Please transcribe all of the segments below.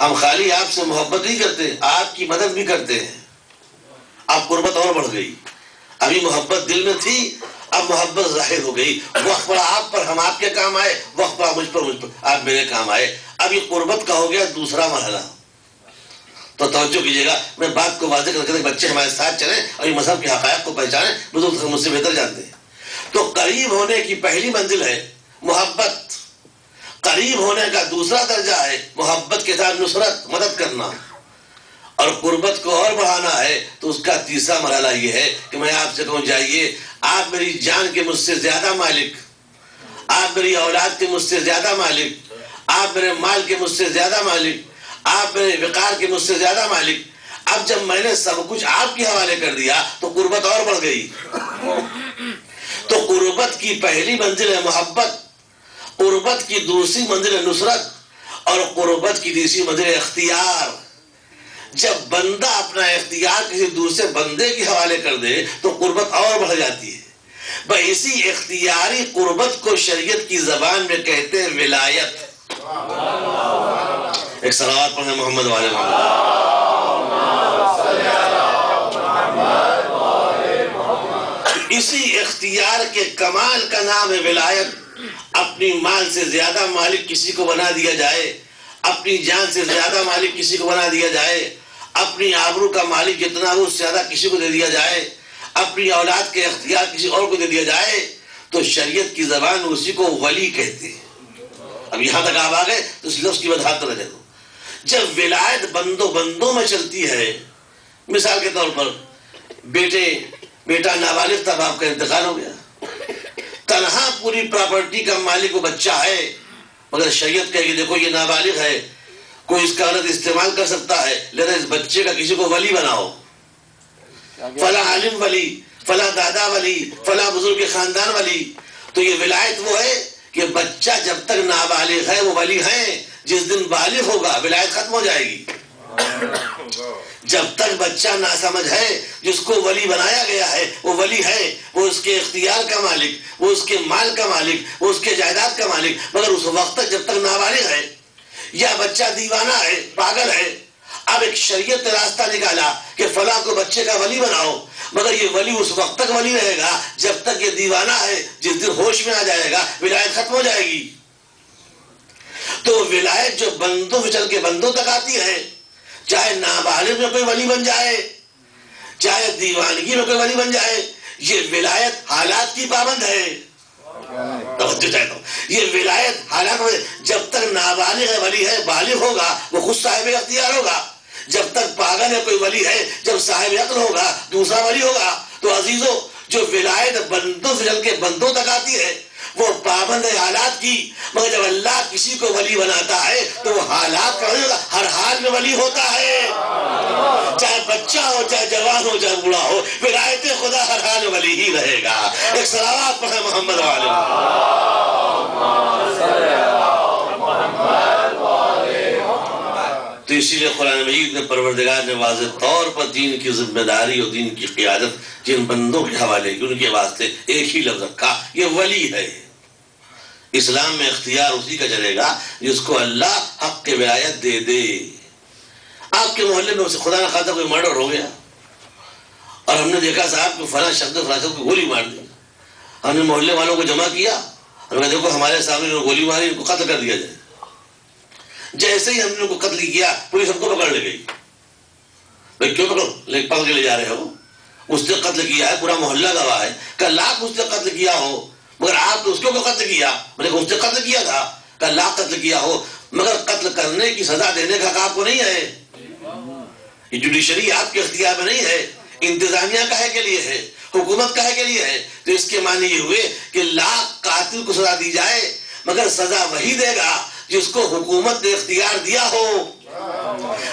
ہم خالی آپ سے محبت نہیں کرتے، آپ کی مدد بھی کرتے ہیں. اب قربت اور بڑھ گئی. ابھی محبت دل میں تھی، اب محبت ظاہر ہو گئی. وقت پڑا آپ پر، ہم آپ کے کام آئے. وقت پڑا مجھ پر آپ میرے کام آئے. اب یہ قربت کا ہو گیا دوسرا مرحلہ. تو توجہ کیجیے گا، میں بات کو واضح کر کے بچے ہمارے ساتھ چلیں اور یہ مذہب کے حقائق کو پہچانیں. بزرگ مجھ سے بہتر جانتے ہیں. تو قریب ہونے کی پہلی منزل ہے محبت. قریب ہونے کا دوسرا درجہ ہے محبت کے ساتھ نصرت، مدد کرنا. اور قربت کو اور بڑھانا ہے تو اس کا تیسرا مرحلہ یہ ہے کہ میں آپ سے کہوں جائیے، آپ میری جان کے مجھ سے زیادہ مالک، آپ میری اولاد کے مجھ سے زیادہ مالک، آپ میرے مال کے مجھ سے زیادہ مالک، آپ میرے وقار کے مجھ سے زیادہ مالک. اب جب میں نے سب کچھ آپ کے حوالے کر دیا تو قربت اور بڑھ گئی. تو قربت کی پہلی منزل ہے محبت، قربت کی دوسری منزل ہے نصرت، اور قربت کی تیسری منزل ہے اختیار. جب بندہ اپنا اختیار کسی دوسرے بندے کے حوالے کر دے تو قربت اور بڑھ جاتی ہے. بھائی اسی اختیاری قربت کو شریعت کی زبان میں کہتے ہیں ولایت. ایک صلوات پڑھیں محمد والے محمد. اسی اختیار کے کمال کا نام ہے ولایت. اپنی مال سے زیادہ مالک کسی کو بنا دیا جائے، اپنی جان سے زیادہ مالک کسی کو بنا دیا جائے، اپنی آبرو کا مالک جتنا ہو اس سے زیادہ کسی کو دے دیا جائے، اپنی اولاد کے اختیار کسی اور کو دے دیا جائے، تو شریعت کی زبان اسی کو ولی کہتے ہیں. اب یہاں تک آپ آ گئے تو اس لفظ کی وضاحت کر دے دو. جب ولایت بندوں میں چلتی ہے، مثال کے طور پر بیٹا نابالغ تھا، باپ کا انتقال ہو گیا، تنہا پوری پراپرٹی کا مالک وہ بچہ ہے، مگر شریعت کہے کہ دیکھو یہ نابالغ ہے، کوئی اس کا غلط استعمال کر سکتا ہے، لہذا اس بچے کا کسی کو ولی بناؤ. فلاں عالم ولی، فلاں دادا ولی، فلاں بزرگ کے خاندان ولی. تو یہ ولایت وہ ہے کہ بچہ جب تک نابالغ ہے وہ ولی ہیں، جس دن بالغ ہوگا ولایت ختم ہو جائے گی. جب تک بچہ ناسمجھ ہے، جس کو ولی بنایا گیا ہے وہ ولی ہے، وہ اس کے اختیار کا مالک، وہ اس کے مال کا مالک، وہ اس کے جائیداد کا مالک. مگر اس وقت تک جب تک نابالغ ہے یا بچہ دیوانہ ہے، پاگل ہے، اب ایک شریعت نے راستہ نکالا کہ فلاں کو بچے کا ولی بناؤ، مگر یہ ولی اس وقت تک ولی رہے گا جب تک یہ دیوانہ ہے. جس دن ہوش میں آ جائے گا ولایت ختم ہو جائے گی. تو ولایت جو بندوں سے چل کے بندوں تک آتی ہے، چاہے نابالغ میں کوئی ولی بن جائے، چاہے دیوانگی میں کوئی ولی بن جائے، یہ ولایت حالات کی پابند ہے. توجہ چاہتا ہوں، یہ ولایت حالات میں جب تک نابالغ ہے ولی ہے، بالغ ہوگا وہ خود صاحب اختیار ہوگا. جب تک پاگل ہے کوئی ولی ہے، جب صاحب عقل ہوگا دوسرا ولی ہوگا. تو عزیزو، جو ولایت بندوں سے چل کے بندوں تک آتی ہے وہ پابند ہے حالات کی. مگر جب اللہ کسی کو ولی بناتا ہے تو وہ حالات کا ولی ہوگا، ہر حال میں ولی ہوتا ہے. چاہے بچہ ہو، چاہے جوان ہو، چاہے بوڑھا ہو، ولایت خدا ہر حال میں ولی ہی رہے گا. ایک صلوات پڑھیں محمد والے. تو اسی لیے قرآن مجید میں پروردگار نے واضح طور پر دین کی ذمہ داری اور دین کی قیادت جن بندوں کے حوالے کی، ان کے واسطے ایک ہی لفظ رکھا، یہ ولی ہے. اسلام میں اختیار اسی کا چلے گا جس کو اللہ حق کے ولایت دے دے. آپ کے محلے میں خدا نہ خواستہ کوئی مرڈر ہو گیا اور ہم نے دیکھا صاحب کہ فلاں شخص کو گولی مار دی. ہم نے محلے والوں کو جمع کیا، ہم نے دیکھو ہمارے سامنے گولی ماری، ان کو قتل کر دیا جائے. جیسے ہی ہم نے ان کو قتل کیا پولیس ہم کو پکڑ لے گئی. بھائی کیوں پکڑ کے لے جا رہے ہو؟ اس نے قتل کیا ہے، پورا محلہ گواہ ہے کہ لاکھ اس نے قتل کیا ہو، مگر آپ نے اس کو قتل کیا. میں نے اس نے قتل کیا تھا کہ لاکھ قتل کیا ہو، مگر قتل کرنے کی سزا دینے کا حق آپ کو نہیں ہے. یہ جوڈیشری آپ کے اختیار میں نہیں ہے، انتظامیہ کہے کے لیے ہے، حکومت کہے کے لیے ہے. تو اس کے معنی یہ ہوئے کہ لاکھ قاتل کو سزا دی جائے مگر سزا وہی دے گا جس کو حکومت نے اختیار دیا ہو.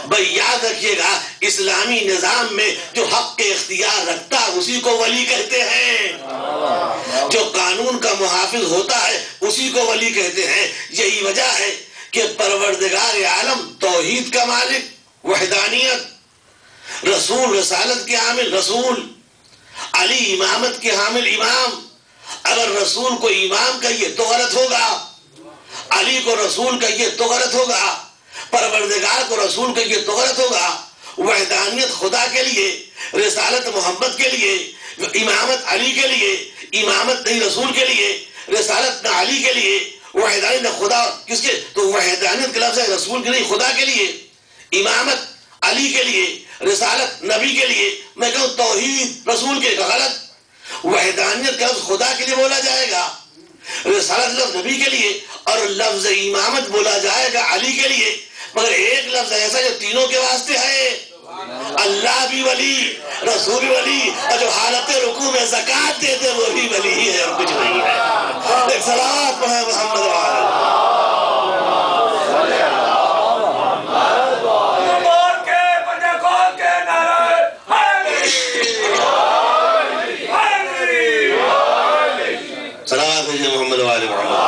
بھئی یاد رکھیے گا، اسلامی نظام میں جو حق کے اختیار رکھتا ہے اسی کو ولی کہتے ہیں. جو قانون کا محافظ ہوتا ہے اسی کو ولی کہتے ہیں. یہی وجہ ہے کہ پروردگار عالم توحید کا مالک، وحدانیت، رسول رسالت کے حامل رسول، علی امامت کے حامل امام. اگر رسول کو امام کہیے تو غلط ہوگا، علی کو رسول کہیے تو غلط ہوگا. پروردگار پروردگار کو رسول کا یہ طغرت ہوگا، وحدانیت خدا کے لیے، رسالت محمد کے لیے، امامت علی کے لیے، امامت نہیں رسول کے لیے، رسالت نہ علی کے لیے، وحدانیت نہ خدا کس کے، تو وحدانیت کا لفظ ہے رسول کے نہیں خدا کے لیے، امامت علی کے لیے، رسالت نبی کے لیے، میں کہوں توحید رسول کے غلط، وحدانیت کا لفظ خدا کے لیے بولا جائے گا، رسالت لفظ نبی کے لیے، اور لفظ امامت بولا جائے گا علی کے لیے، مگر ایک لفظ ایسا جو تینوں کے واسطے ہے، اللہ بھی ولی، رسول بھی ولی، اور جو حالت رکوع میں زکوٰۃ دیتے وہ بھی ولی ہی ہے اور کچھ نہیں ہے۔ ایک صلوات پڑھیں محمد وعلی۔ صلوات بھیجیں محمد وعلی محمد۔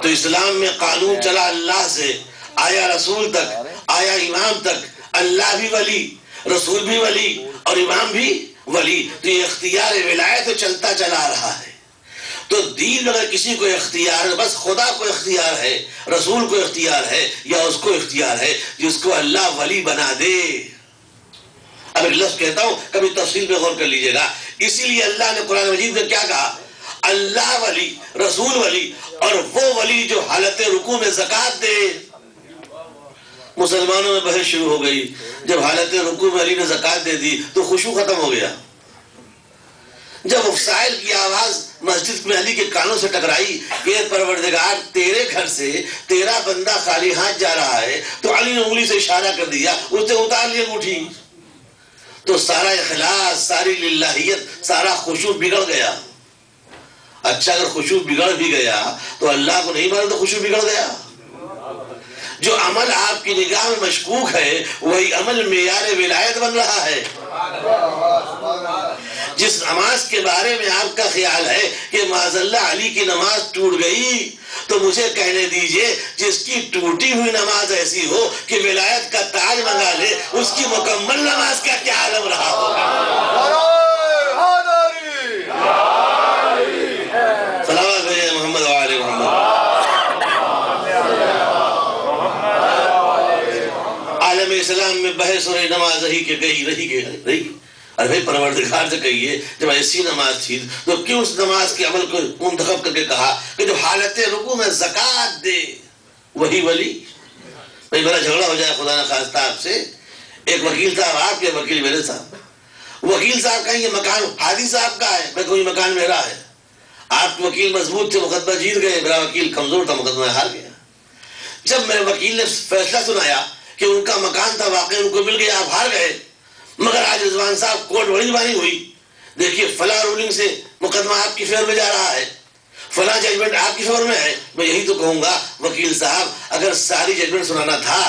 تو اسلام میں قانون چلا اللہ سے، آیا رسول تک، آیا امام تک، اللہ بھی ولی، رسول بھی ولی اور امام بھی ولی، تو یہ اختیار ولایت چلتا چلا رہا ہے۔ تو دین اگر کسی کو اختیار ہے، بس خدا کو اختیار ہے، رسول کو اختیار ہے، یا اس کو اختیار ہے جس کو اللہ ولی بنا دے۔ اب ایک لفظ کہتا ہوں، کبھی تفصیل پہ غور کر لیجئے گا، اسی لیے اللہ نے قرآن مجید میں کیا کہا؟ اللہ ولی، رسول ولی، اور وہ ولی جو حالت رکوع میں زکوٰۃ دے۔ مسلمانوں میں بحث شروع ہو گئی، جب حالت رکوع میں علی نے زکوٰۃ دے دی تو خشوع ختم ہو گیا۔ جب افسائل کی آواز مسجد میں علی کے کانوں سے ٹکرائی کہ پروردگار تیرے گھر سے تیرا بندہ خالی ہاتھ جا رہا ہے، تو علی نے انگلی سے اشارہ کر دیا، اس نے اتار لی انگوٹھی، تو سارا اخلاص، ساری للہیت، سارا خشوع بگڑ گیا۔ اچھا اگر خشوع بگڑ بھی گیا تو اللہ کو نہیں مانا تو خشوع بگڑ گیا۔ جو عمل آپ کی نگاہ میں مشکوک ہے وہی عمل معیار ولایت بن رہا ہے۔ جس نماز کے بارے میں آپ کا خیال ہے کہ معاذاللہ علی کی نماز ٹوٹ گئی، تو مجھے کہنے دیجئے جس کی ٹوٹی ہوئی نماز ایسی ہو کہ ولایت کا تاج منگا لے، اس کی مکمل نماز کا کیا عالم رہا ہوگا؟ صلوات بھیجیں محمد وعلی محمد۔ عالم اسلام میں بحث ہو رہی، نماز رہی کہ گئی، رہی کہ رہی۔ ارے بھائی پروردگار سے کہیے جب ایسی نماز تھی تو کیوں اس نماز کے عمل کو منتخب کر کے کہا کہ جو حالت رکوع میں زکوٰۃ دے وہی ولی؟ بھائی بڑا جھگڑا ہو جائے خدا نہ خواستہ آپ سے، ایک وکیل صاحب آپ کے، وکیل میرے صاحب، وکیل صاحب کہیں یہ مکان حاجی صاحب کا ہے، میں کہوں یہ مکان میرا ہے۔ آپ کے وکیل مضبوط تھے، مقدمہ جیت گئے، میرا وکیل کمزور تھا، مقدمہ ہار گیا۔ جب میرے وکیل نے فیصلہ سنایا کہ ان کا مکان تھا، واقعی ان کو مل گیا، آپ ہار گئے، مگر آج رضوان صاحب کورٹ بڑی زبانی ہوئی، دیکھیے فلاں رولنگ سے مقدمہ آپ کی فیور میں جا رہا ہے، فلاں ججمنٹ آپ کی فیور میں ہے۔ میں یہی تو کہوں گا وکیل صاحب، اگر ساری ججمنٹ سنانا تھا،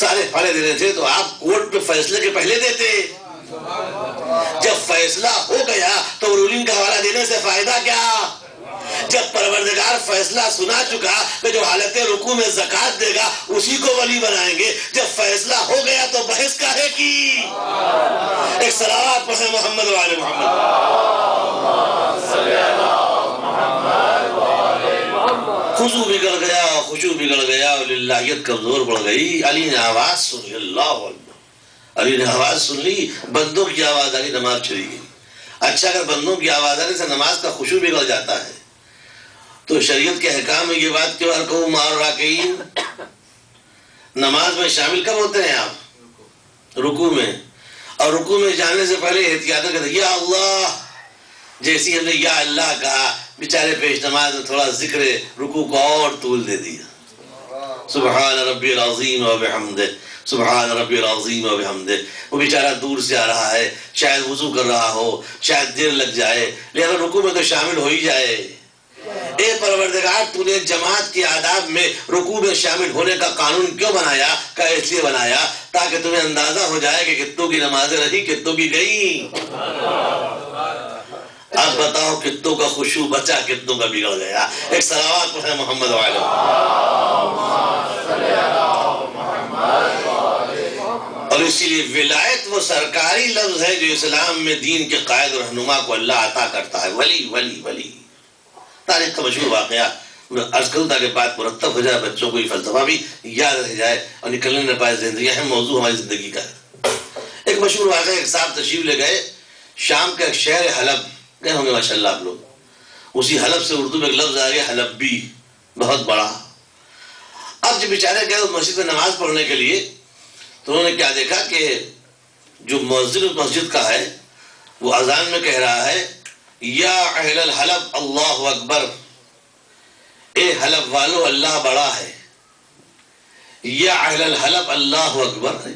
سارے پھاڑے دینے تھے تو آپ کورٹ میں فیصلے کے پہلے دیتے۔ جب فیصلہ ہو گیا تو رولنگ کا حوالہ دینے سے فائدہ کیا؟ جب پروردگار فیصلہ سنا چکا کہ جو حالت رکوع میں زکوٰۃ دے گا اسی کو ولی بنائیں گے، جب فیصلہ ہو گیا تو بحث کاہے کی؟ ایک صلوات پڑھیں محمد وعلی محمد۔ خضوع بگڑ گیا، خشوع بگڑ گیا، اور للہیت کمزور پڑ گئی۔ علی نے آواز سنی، اللہ اکبر، علی نے آواز سن لی، بندوں کی آواز آئی، نماز چلی گئی۔ اچھا اگر بندوں کی آواز آنے سے نماز کا خشوع بگڑ جاتا ہے تو شریعت کے احکام میں یہ بات کیوں ارکعوا مع الراکعین؟ نماز میں شامل کب ہوتے ہیں آپ؟ رکوع میں، اور رکوع میں جانے سے پہلے احتیاط کرتے یا اللہ، جیسی ہم نے یا اللہ کہا بیچارے پیش نماز میں تھوڑا ذکر رکوع کو اور طول دے دیا، سبحان ربی العظیم و بحمدہ، سبحان ربی العظیم و بحمدہ۔ وہ بیچارہ دور سے آ رہا ہے، شاید وضو کر رہا ہو، شاید دیر لگ جائے، لہذا رکوع میں تو شامل ہو ہی جائے۔ اے پروردگار، تو نے جماعت کے آداب میں رکوع میں شامل ہونے کا قانون کیوں بنایا؟ کہ اس لیے بنایا تاکہ تمہیں اندازہ ہو جائے کہ کتنوں کی نمازیں رہی، کتنوں کی گئی۔ اب بتاؤ کتنوں کا خشوع بچا، کتنوں کا بگڑ گیا؟ ایک صلوات پڑھیں محمد وعلی۔ اور اسی لیے ولایت وہ سرکاری لفظ ہے جو اسلام میں دین کے قائد و رہنما کو اللہ عطا کرتا ہے، ولی ولی ولی۔ تاریخ کا مشہور واقعہ میں عرض کروں تاکہ بات مرتب ہو جائے، بچوں کو یہ فلسفہ بھی یاد رہ جائے اور نکلنے نہ پائے زندگی، اہم موضوع ہماری زندگی کا ہے۔ ایک مشہور واقعہ، ایک صاحب تشریف لے گئے شام کا ایک شہر حلب، گئے ہوں گے ماشاء اللہ آپ لوگ، اسی حلب سے اردو میں ایک لفظ آ گیا حلبی، بہت بڑا۔ اب جب بیچارے گئے مسجد میں نماز پڑھنے کے لیے تو انہوں نے کیا دیکھا کہ جو مؤذن مسجد کا ہے وہ اذان میں کہہ رہا ہے یا اہل الحلب اللہ اکبر، اے حلب والو اللہ بڑا ہے، یا اہل الحلب اللہ اکبر ہے،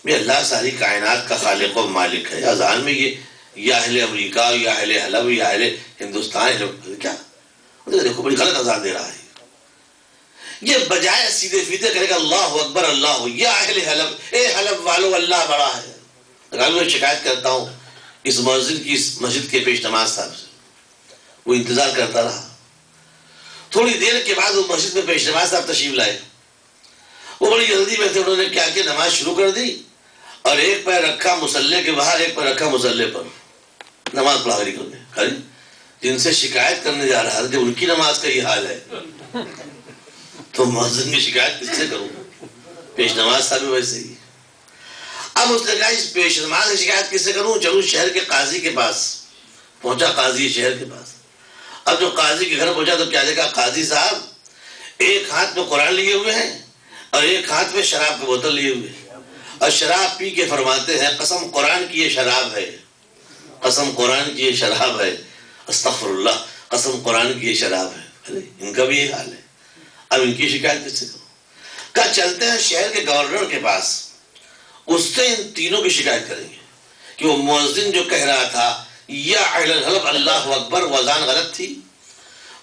یہ اللہ ساری کائنات کا خالق و مالک ہے۔ اذان میں یہ یا اہل امریکہ یا اہل حلب یا اہل ہندوستان، کیا دیکھو بڑی غلط اذان دے رہا ہے۔ یہ بجائے سیدھے فیدھے کرے گا اللہ اکبر اللہ یا اہل حلب، اے حلب والو اللہ بڑا ہے۔ میں شکایت کرتا ہوں اس مؤذن کی، اس مسجد کے پیش نماز صاحب سے، وہ انتظار کرتا رہا۔ تھوڑی دیر کے بعد وہ مسجد میں پیش نماز صاحب تشریف لائے، وہ بڑی جلدی میں تھے، انہوں نے کیا کہ نماز شروع کر دی اور ایک پیر رکھا مصلی کے باہر، ایک پیر رکھا مصلی پر، نماز پڑھا کر نکل گئے۔ جن سے شکایت کرنے جا رہا تھا جب ان کی نماز کا یہ حال ہے تو مؤذن کی شکایت کس سے کروں؟ پیش نماز صاحب ویسے ہی۔ اب اس نے کہا اس پیش نماز کی شکایت کس سے کروں؟ چلو شہر کے قاضی کے پاس پہنچا، قاضی شہر کے پاس۔ اب جو قاضی کے گھر پہنچا تو کیا دیکھا، قاضی صاحب ایک ہاتھ میں قرآن لیے ہوئے ہیں اور ایک ہاتھ میں شراب کی بوتل لیے ہوئے ہیں، اور شراب پی کے فرماتے ہیں قسم قرآن کی یہ شراب ہے، قسم قرآن کی یہ شراب ہے، استغفر اللہ، قسم قرآن کی یہ شراب ہے۔ ان کا بھی یہ حال ہے، اب ان کی شکایت کس سے کروں؟ کہا چلتے ہیں شہر کے گورنر کے پاس، اس سے ان تینوں کی شکایت کریں گے کہ وہ مؤذن جو کہہ رہا تھا یا اہل الحلب اللہ اکبر، وہ اذان غلط تھی،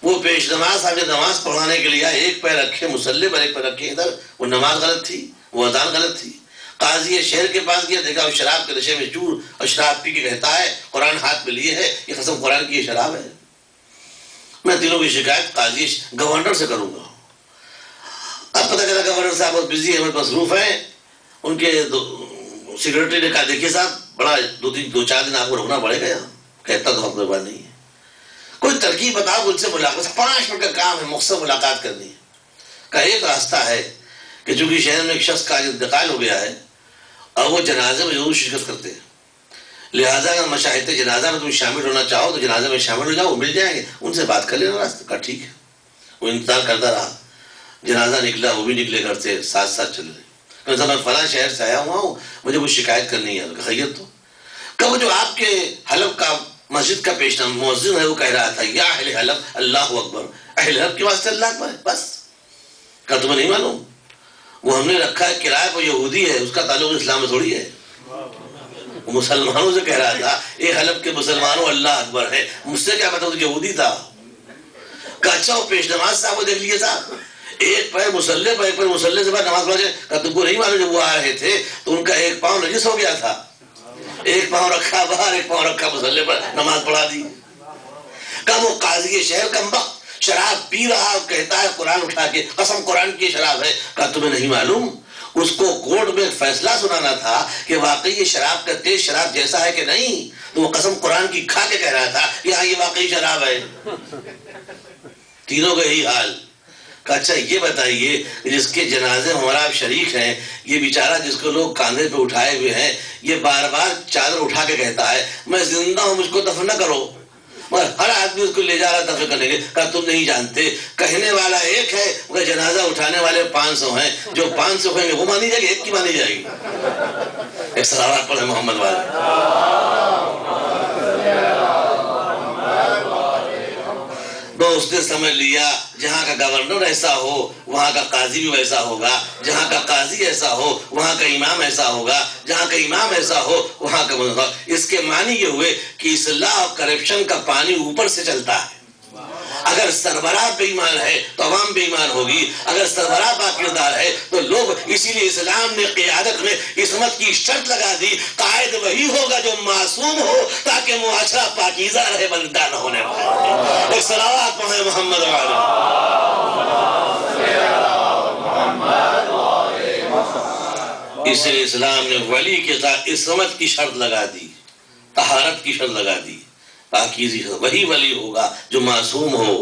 وہ پیش نماز صاحب نماز پڑھانے کے لیے ایک پیر رکھے مصلی پر ایک پیر رکھے ادھر، وہ نماز غلط تھی، وہ اذان غلط تھی۔ قاضی شہر کے پاس گیا، دیکھا وہ شراب کے نشے میں چور اور شراب پی کے کہتا ہے قرآن ہاتھ میں لیے ہے، یہ قسم قرآن کی یہ شراب ہے۔ میں تینوں کی شکایت قاضی گورنر سے کروں گا۔ اب پتہ چلا گورنر صاحب بہت بزی ہے، مصروف ہیں۔ ان کے سیکرٹری نے کہا دیکھیے صاحب بڑا دو چار دن آپ کو رکنا پڑے گا یہاں، کہتا تو آپ کے پاس نہیں ہے، کوئی ترکیب بتاؤ، ان سے ملاقات 5 منٹ کا کام ہے، مختصر ملاقات کرنی ہے۔ کا ایک راستہ ہے کہ چونکہ شہر میں ایک شخص کا انتقال ہو گیا ہے اور وہ جنازے میں ضرور شرکت کرتے ہیں، لہٰذا اگر مشاہد جنازہ میں تم شامل ہونا چاہو تو جنازے میں شامل ہو جاؤ، وہ مل جائیں گے، ان سے بات کر لینا راستہ کا۔ ٹھیک ہے، وہ انتظار کرتا رہا، جنازہ نکلا، وہ بھی نکلے گھر سے، ساتھ ساتھ چل رہے۔ کہ میں فلاں شہر سے آیا ہوا ہوں، مجھے کچھ شکایت کرنی ہے۔ خیریت تو کہ وہ جو آپ کے حلب کا مسجد کا پیش نام مؤذن ہے وہ کہہ رہا تھا یا اہل حلب اللہ اکبر، اہل حلب کے واسطے اللہ اکبر ہے بس۔ کہا تمہیں نہیں معلوم وہ ہم نے رکھا ہے کرائے پر، یہودی ہے، اس کا تعلق اسلام میں تھوڑی ہے، وہ مسلمانوں سے کہہ رہا تھا اے حلب کے مسلمانوں اللہ اکبر ہے، مجھ سے کیا پتا وہ یہودی تھا۔ کہا اچھا وہ پیش نماز صاحب وہ دیکھ لیے صاحب، ایک پیر مصلی پر ایک پیر مصلی سے بعد نماز پڑھا جائے۔ کہا تم کو نہیں معلوم جب وہ آ رہے تھے تو ان کا ایک پاؤں نجس ہو گیا تھا، ایک پاؤں رکھا باہر ایک پاؤں رکھا مصلی پر، نماز پڑھا دی۔ کہا وہ قاضی شہر کمبخت شراب پی رہا اور کہتا ہے قرآن اٹھا کے قسم قرآن کی شراب ہے۔ کہا تمہیں نہیں معلوم اس کو کورٹ میں فیصلہ سنانا تھا کہ واقعی یہ شراب کا تیز شراب جیسا ہے کہ نہیں، تو وہ قسم قرآن کی کھا کے کہہ رہا تھا کہ ہاں یہ واقعی شراب ہے۔ تینوں کا یہی حال۔ کہا اچھا یہ بتائیے جس کے جنازے ہمارا آپ شریک ہیں، یہ بیچارہ جس کو لوگ کاندھے پہ اٹھائے ہوئے ہیں، یہ بار بار چادر اٹھا کے کہتا ہے میں زندہ ہوں مجھ کو دفن نہ کرو، مگر ہر آدمی اس کو لے جا رہا دفن کرنے کے۔ کہا تم نہیں جانتے کہنے والا ایک ہے مگر جنازہ اٹھانے والے 500 ہیں، جو 500 کہیں گے وہ مانی جائے گی، ایک کی مانی جائے گی۔ ایک صلوات پڑھے محمد والے۔ اس نے سمجھ لیا جہاں کا گورنر ایسا ہو وہاں کا قاضی بھی ویسا ہوگا، جہاں کا قاضی ایسا ہو وہاں کا امام ایسا ہوگا، جہاں کا امام ایسا ہو وہاں کا مذہب۔ اس کے معنی یہ ہوئے کہ اصلاح اور کرپشن کا پانی اوپر سے چلتا ہے۔ اگر سربراہ بے ایمان ہے تو عوام بے ایمان ہوگی، اگر سربراہ با کردار ہے تو لوگ، اسی لیے اسلام نے قیادت میں عصمت کی شرط لگا دی، قائد وہی ہوگا جو معصوم ہو تاکہ معاشرہ پاکیزہ رہے، بندہ نہ ہونے پائے۔ ایک صلوات پڑھیں محمد والے۔ اس لیے اسلام نے ولی کے ساتھ عصمت کی شرط لگا دی، طہارت کی شرط لگا دی، پاکیزی، وہی ولی ہوگا جو معصوم ہو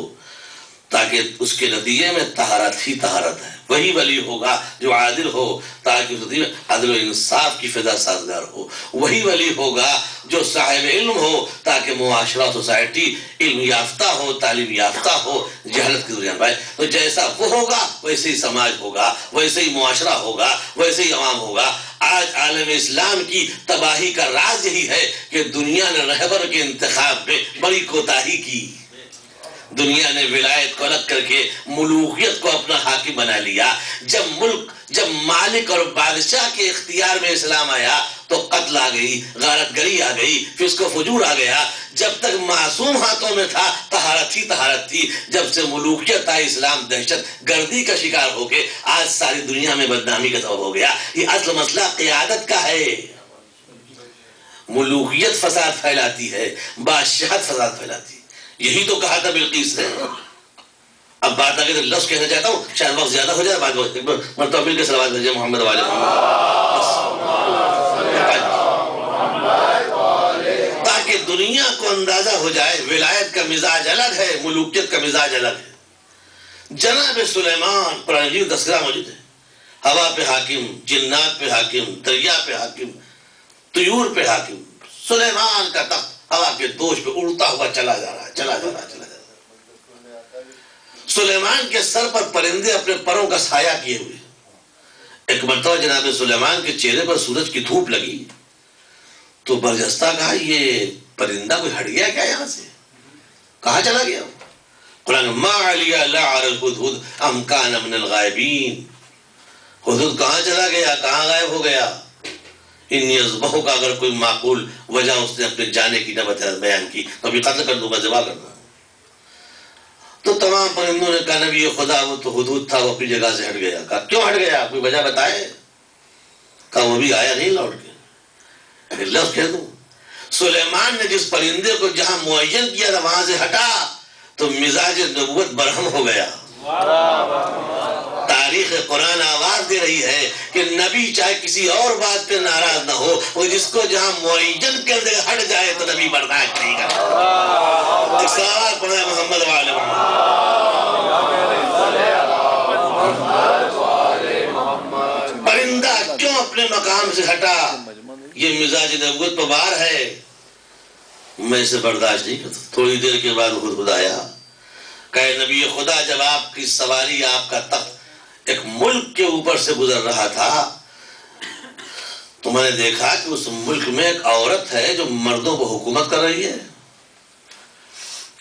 تاکہ اس کے نتیجے میں طہارت ہی طہارت ہے. وہی ولی ہوگا جو عادل ہو تاکہ اس نتیجے میں عدل و انصاف کی فضا سازگار ہو. وہی ولی ہوگا جو صاحب علم ہو تاکہ معاشرہ سوسائٹی علم یافتہ ہو، تعلیم یافتہ ہو، جہالت کی دنیا پائے. تو جیسا وہ ہوگا ویسے ہی سماج ہوگا، ویسے ہی معاشرہ ہوگا، ویسے ہی عوام ہوگا. آج عالم اسلام کی تباہی کا راز یہی ہے کہ دنیا نے رہبر کے انتخاب میں بڑی کوتاہی کی. دنیا نے ولایت کو الگ کر کے ملوکیت کو اپنا حاکم بنا لیا. جب مالک اور بادشاہ کے اختیار میں اسلام آیا تو قتل آ گئی، غارت گری آ گئی، فسق و فجور آ گیا. جب تک معصوم ہاتھوں میں تھا طہارت ہی طہارت تھی. جب سے ملوکیت آئی اسلام دہشت گردی کا شکار ہو کے آج ساری دنیا میں بدنامی کا سبب ہو گیا. یہ اصل مسئلہ قیادت کا ہے. ملوکیت فساد پھیلاتی ہے، بادشاہت فساد پھیلاتی ہے. یہی تو کہا تھا بلقیس نے. اب بات آگے تو لفظ کہنا چاہتا ہوں، شاید وقت زیادہ ہو جائے. بعد مرتبہ مل کے صلوات بھیجیے محمد والے تاکہ دنیا کو اندازہ ہو جائے ولایت کا مزاج الگ ہے، ملوکیت کا مزاج الگ ہے. جناب سلیمان قرآن مجید تذکرہ موجود ہے. ہوا پہ حاکم، جنات پہ حاکم، دریا پہ حاکم، طیور پہ حاکم. سلیمان کا تخت ہوا کے دوش پہ اڑتا ہوا چلا جا رہا ہے، چلا جا رہا ہے، چلا جا رہا ہے. سلیمان کے سر پر پرندے اپنے پروں کا سایہ کیے ہوئے. ایک مرتبہ جناب سلیمان کے چہرے پر سورج کی دھوپ لگی تو برجستہ کہا یہ پرندہ کوئی ہٹ گیا کیا یہاں سے؟ کہاں چلا گیا؟ قرآن ما علیہ لعر الہدہد ام کان من الغائبین. ہدہد کہاں چلا گیا، کہاں غائب ہو گیا؟ انی اذبحو کا اگر کوئی معقول وجہ اس نے اپنے جانے کی نہ بیان کی تو ابھی قتل کر دوں گا، ذبح کر دوں گا. تو تمام پرندوں نے کہا نبی خدا وہ تو ہدہد تھا، وہ اپنی جگہ سے ہٹ گیا. کہا کیوں ہٹ گیا، کوئی وجہ بتائے؟ کہا وہ بھی آیا نہیں لوٹ کے. ایک لفظ کہہ دوں، سلیمان نے جس پرندے کو جہاں معین کیا تھا وہاں سے ہٹا تو مزاج نبوت برہم ہو گیا. تاریخ قرآن آواز دے رہی ہے کہ نبی چاہے کسی اور بات پہ ناراض نہ ہو، وہ جس کو جہاں معین کر دے ہٹ جائے تو نبی برداشت نہیں کرتا. ایک سوال پڑھا ہے محمد والے پرندہ کیوں اپنے مقام سے ہٹا؟ یہ مزاج نبوت پر بار ہے، میں اسے برداشت نہیں کرتا. تھوڑی دیر کے بعد ہدہد آیا. کہے نبی خدا جب آپ کی سواری، آپ کا تخت ایک ملک کے اوپر سے گزر رہا تھا تو میں نے دیکھا کہ اس ملک میں ایک عورت ہے جو مردوں کو حکومت کر رہی ہے،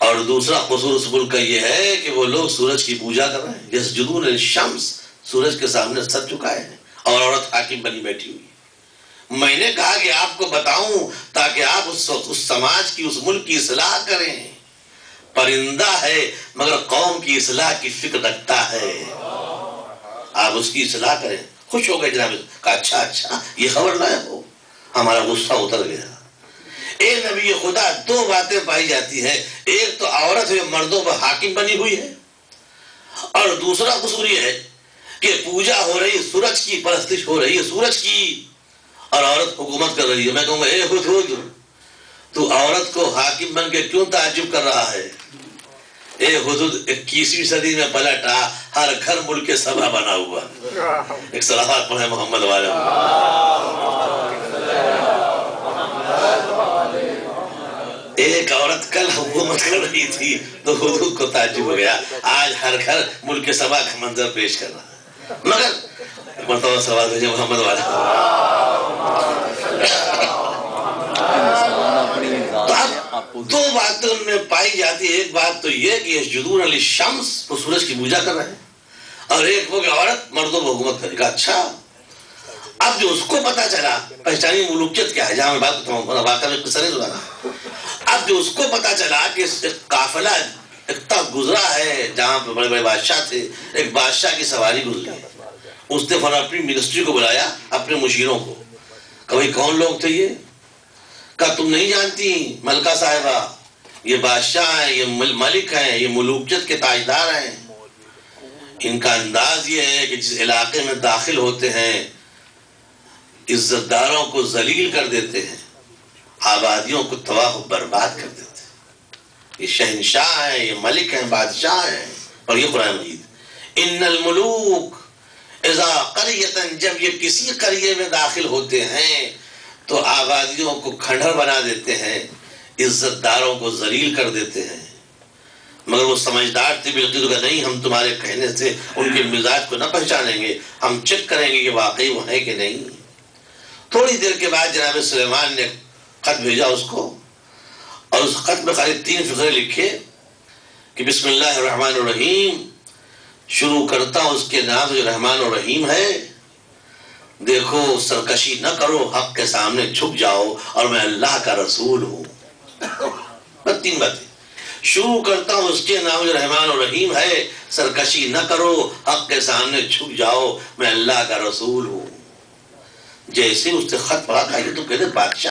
اور دوسرا قصور اس ملک کا یہ ہے کہ وہ لوگ سورج کی پوجا کر رہے ہیں. یسجدون للشمس، سورج کے سامنے سر جھکائے ہیں، اور عورت حاکم بنی بیٹھی ہوئی. میں نے کہا کہ آپ کو بتاؤں تاکہ آپ اس سماج کی، اس ملک کی اصلاح کریں. پرندہ ہے مگر قوم کی اصلاح کی فکر رکھتا ہے، آپ اس کی اصلاح کریں. خوش ہو گئے جناب. کہا اچھا اچھا یہ خبر لائے ہو. ہمارا غصہ اتر گیا. اے نبی خدا، دو باتیں پائی جاتی ہیں، ایک تو عورت ہے مردوں پر حاکم بنی ہوئی ہے، اور دوسرا قصور یہ ہے کہ پوجا ہو رہی ہے، سورج کی پرستش ہو رہی ہے، سورج کی، اور عورت حکومت کر رہی ہے. میں کہوں گا اے ہدہد، تو عورت کو حاکم بن کے کیوں تعجب کر رہا ہے؟ اے ہدہد 21ویں صدی میں پلٹا، ہر گھر ملک سبا بنا ہوا. ایک صلوات پڑھے محمد والے. ایک عورت کل حکومت کر رہی تھی تو ہدہد کو تعجب ہو گیا، آج ہر گھر ملک سبا کا منظر پیش کر رہا ہے. مگر مرتبہ صلوات بھیجے محمد والے. دو باتیں ان میں پائی جاتی ہے. ایک بات تو یہ کہ یسجدون للشمس، وہ سورج کی پوجا کر رہے ہیں، اور ایک وہ کہ عورت مردوں پر حکومت کرے گا. اچھا اب جو اس کو پتا چلا، پہچانی ملوکیت کیا ہے، جہاں میں بات کرتا ہوں واقعہ میں قصہ نہیں سنانا. اب جو اس کو پتا چلا کہ قافلہ ایک تخت گزرا ہے جہاں پہ بڑے بڑے بادشاہ تھے، ایک بادشاہ کی سواری گزری، اس نے فوراً اپنی منسٹری کو بلایا، اپنے مشیروں کو. کہ بھائی کون لوگ تھے یہ؟ کہا تم نہیں جانتی ملکہ صاحبہ، یہ بادشاہ ہیں، یہ ملک ہیں، یہ ملوکیت کے تاجدار ہیں. ان کا انداز یہ ہے کہ جس علاقے میں داخل ہوتے ہیں عزت داروں کو ذلیل کر دیتے ہیں، آبادیوں کو تباہ و برباد کر دیتے ہیں. یہ شہنشاہ ہیں، یہ ملک ہیں، بادشاہ ہیں، اور یہ قرآن مجید، ان الملوک اذا قریۃ، جب یہ کسی قریے میں داخل ہوتے ہیں تو آبادیوں کو کھنڈر بنا دیتے ہیں، عزت داروں کو ذلیل کر دیتے ہیں۔ مگر وہ سمجھدار تھے، بالقدر کا نہیں، ہم تمہارے کہنے سے ان کے مزاج کو نہ پہچانیں گے، ہم چیک کریں گے کہ واقعی وہ ہے کہ نہیں۔ تھوڑی دیر کے بعد جناب سلیمان نے خط بھیجا اس کو، اور اس خط میں خالی 3 فقرے لکھے کہ بسم اللہ الرحمن الرحیم، شروع کرتا ہوں اس کے نام جو رحمان و رحیم ہے، دیکھو سرکشی نہ کرو، حق کے سامنے جھک جاؤ، اور میں اللہ کا رسول ہوں۔ بس 3 باتیں، شروع کرتا ہوں اس کے نام جو رحمان و رحیم ہے، سرکشی نہ کرو، حق کے سامنے جھک جاؤ، میں اللہ کا رسول ہوں۔ جیسے اس نے خط پڑھا تھا، یہ تو کہتے بادشاہ